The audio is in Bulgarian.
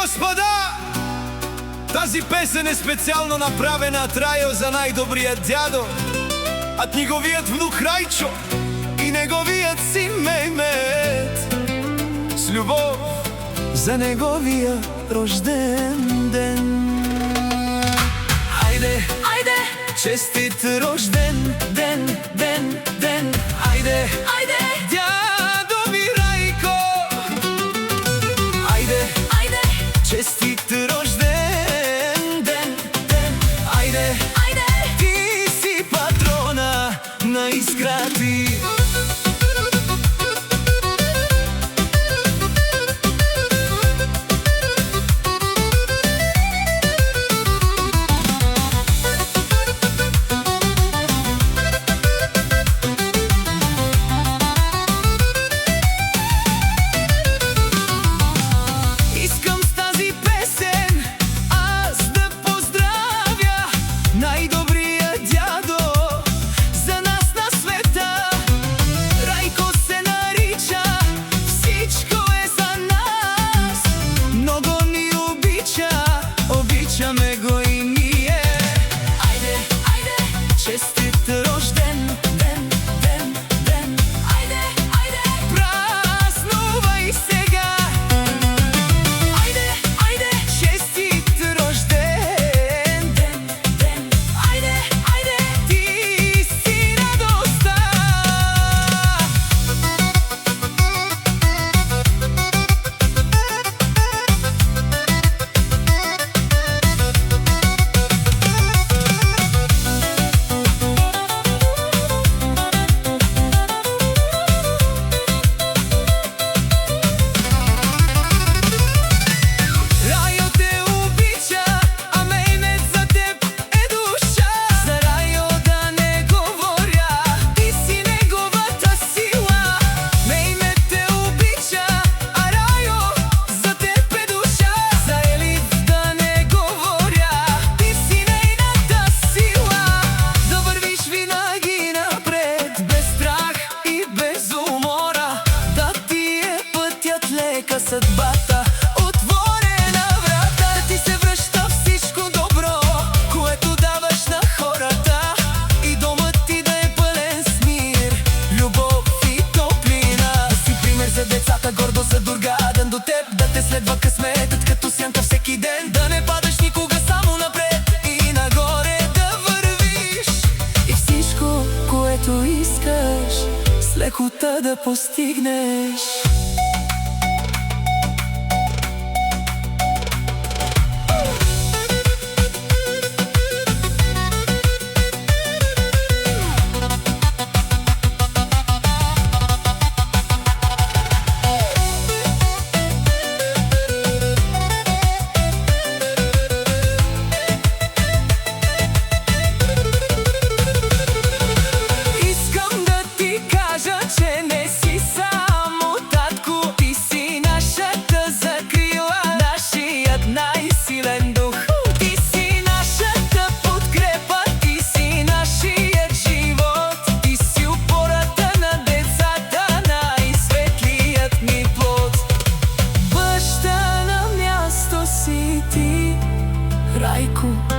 господа, тази песен е специално направена от Рајо за најдобриот дядо, от неговиот внук Рајчо и неговиот син Мејмет, с љубов за неговиот рожден ден. Ајде, ајде, честит рожден ден, ден, ден. Ајде, ајде, дядо ми Рајко. Ајде, ајде, честит рожден ден, ден. Ајде, ајде, ти си патрона на Искрати. Съдбата отворена врата, да ти се връща всичко добро, което даваш на хората, и домът ти да е пълен с мир, любов и топлина. Да си пример за децата, гордо за Дургаден до теб, да те следва късметът като сянка всеки ден, да не падаш никога само напред и нагоре да вървиш, и всичко, което искаш, с лекота да постигнеш. Рајко.